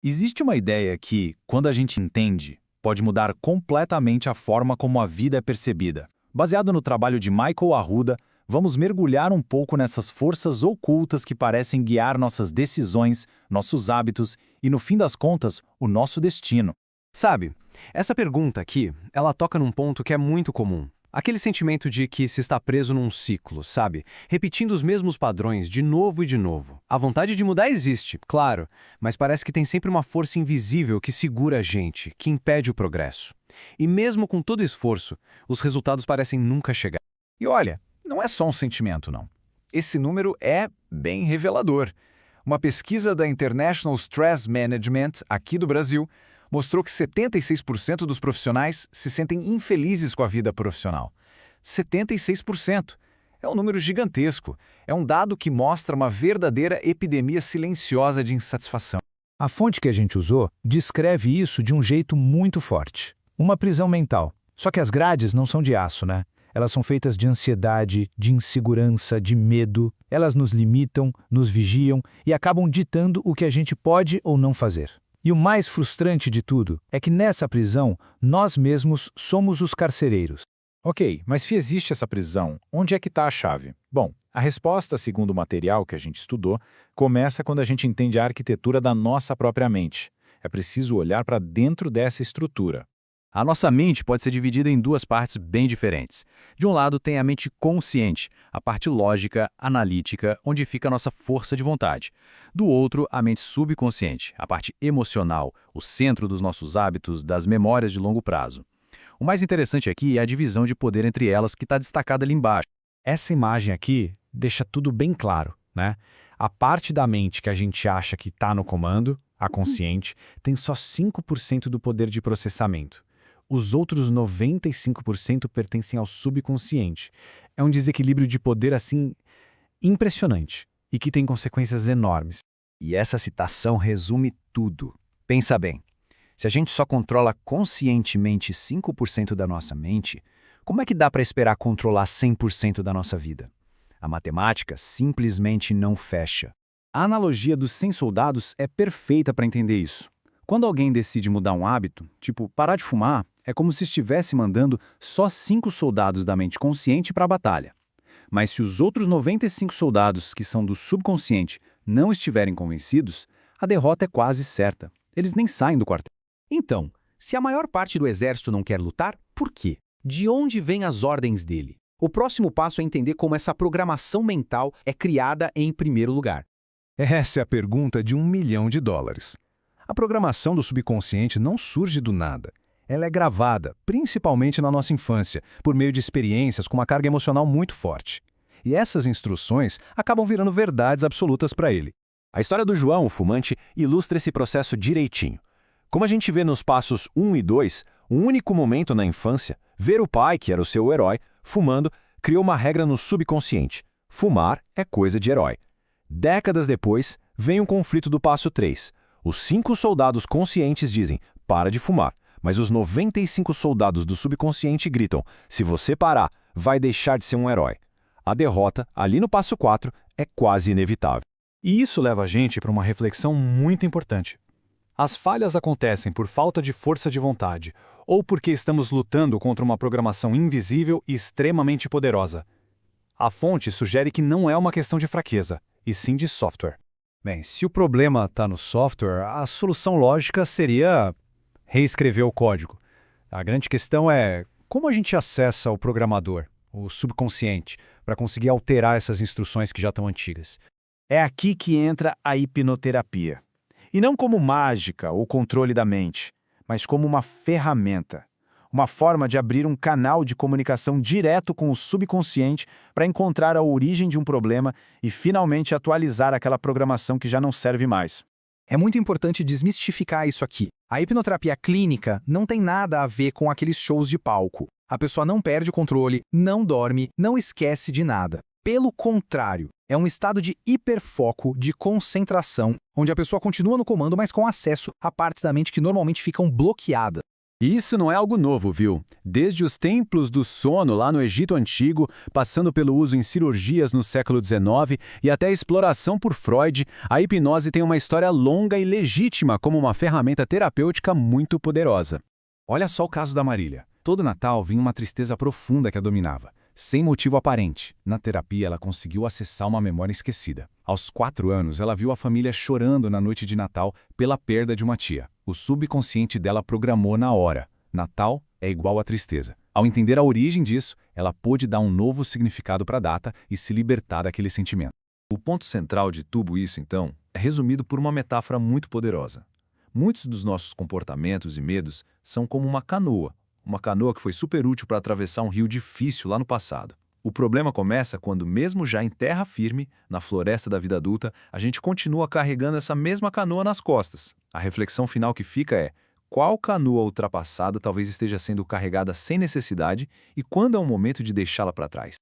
Existe uma ideia que, quando a gente entende, pode mudar completamente a forma como a vida é percebida. Baseado no trabalho de Michael Arruda, vamos mergulhar um pouco nessas forças ocultas que parecem guiar nossas decisões, nossos hábitos e, no fim das contas, o nosso destino. Sabe, essa pergunta aqui, ela toca num ponto que é muito comum. Aquele sentimento de que se está preso num ciclo, sabe? Repetindo os mesmos padrões de novo e de novo. A vontade de mudar existe, claro, mas parece que tem sempre uma força invisível que segura a gente, que impede o progresso. E mesmo com todo esforço, os resultados parecem nunca chegar. E olha, não é só um sentimento, não. Esse número é bem revelador. Uma pesquisa da International Stress Management, aqui do Brasil, mostrou que 76% dos profissionais se sentem infelizes com a vida profissional. 76%. É um número gigantesco. É um dado que mostra uma verdadeira epidemia silenciosa de insatisfação. A fonte que a gente usou descreve isso de um jeito muito forte. Uma prisão mental. Só que as grades não são de aço, né? Elas são feitas de ansiedade, de insegurança, de medo. Elas nos limitam, nos vigiam e acabam ditando o que a gente pode ou não fazer. E o mais frustrante de tudo é que nessa prisão, nós mesmos somos os carcereiros. Ok, mas se existe essa prisão, onde é que está a chave? Bom, a resposta, segundo o material que a gente estudou, começa quando a gente entende a arquitetura da nossa própria mente. É preciso olhar para dentro dessa estrutura. A nossa mente pode ser dividida em duas partes bem diferentes. De um lado tem a mente consciente, a parte lógica, analítica, onde fica a nossa força de vontade. Do outro, a mente subconsciente, a parte emocional, o centro dos nossos hábitos, das memórias de longo prazo. O mais interessante aqui é a divisão de poder entre elas que está destacada ali embaixo. Essa imagem aqui deixa tudo bem claro, né? A parte da mente que a gente acha que está no comando, a consciente, tem só 5% do poder de processamento. Os outros 95% pertencem ao subconsciente. É um desequilíbrio de poder, assim, impressionante e que tem consequências enormes. E essa citação resume tudo. Pensa bem, se a gente só controla conscientemente 5% da nossa mente, como é que dá para esperar controlar 100% da nossa vida? A matemática simplesmente não fecha. A analogia dos 100 soldados é perfeita para entender isso. Quando alguém decide mudar um hábito, tipo parar de fumar, é como se estivesse mandando só 5 soldados da mente consciente para a batalha. Mas se os outros 95 soldados, que são do subconsciente, não estiverem convencidos, a derrota é quase certa. Eles nem saem do quartel. Então, se a maior parte do exército não quer lutar, por quê? De onde vêm as ordens dele? O próximo passo é entender como essa programação mental é criada em primeiro lugar. Essa é a pergunta de $1 milhão. A programação do subconsciente não surge do nada. Ela é gravada, principalmente na nossa infância, por meio de experiências com uma carga emocional muito forte. E essas instruções acabam virando verdades absolutas para ele. A história do João, o fumante, ilustra esse processo direitinho. Como a gente vê nos passos 1 e 2, um único momento na infância, ver o pai, que era o seu herói, fumando, criou uma regra no subconsciente. Fumar é coisa de herói. Décadas depois, vem um conflito do passo 3. Os 5 soldados conscientes dizem, para de fumar. Mas os 95 soldados do subconsciente gritam, se você parar, vai deixar de ser um herói. A derrota, ali no passo 4, é quase inevitável. E isso leva a gente para uma reflexão muito importante. As falhas acontecem por falta de força de vontade, ou porque estamos lutando contra uma programação invisível e extremamente poderosa. A fonte sugere que não é uma questão de fraqueza, e sim de software. Bem, se o problema está no software, a solução lógica seria reescrever o código. A grande questão é como a gente acessa o programador, o subconsciente, para conseguir alterar essas instruções que já estão antigas. É aqui que entra a hipnoterapia. E não como mágica ou controle da mente, mas como uma ferramenta. Uma forma de abrir um canal de comunicação direto com o subconsciente para encontrar a origem de um problema e finalmente atualizar aquela programação que já não serve mais. É muito importante desmistificar isso aqui. A hipnoterapia clínica não tem nada a ver com aqueles shows de palco. A pessoa não perde o controle, não dorme, não esquece de nada. Pelo contrário, é um estado de hiperfoco, de concentração, onde a pessoa continua no comando, mas com acesso a partes da mente que normalmente ficam bloqueadas. E isso não é algo novo, viu? Desde os templos do sono lá no Egito Antigo, passando pelo uso em cirurgias no século XIX e até a exploração por Freud, a hipnose tem uma história longa e legítima como uma ferramenta terapêutica muito poderosa. Olha só o caso da Marília. Todo Natal vinha uma tristeza profunda que a dominava, sem motivo aparente. Na terapia, ela conseguiu acessar uma memória esquecida. Aos 4 anos, ela viu a família chorando na noite de Natal pela perda de uma tia. O subconsciente dela programou na hora. Natal é igual a tristeza. Ao entender a origem disso, ela pôde dar um novo significado para a data e se libertar daquele sentimento. O ponto central de tudo isso, então, é resumido por uma metáfora muito poderosa. Muitos dos nossos comportamentos e medos são como uma canoa que foi super útil para atravessar um rio difícil lá no passado. O problema começa quando, mesmo já em terra firme, na floresta da vida adulta, a gente continua carregando essa mesma canoa nas costas. A reflexão final que fica é: qual canoa ultrapassada talvez esteja sendo carregada sem necessidade e quando é o momento de deixá-la para trás?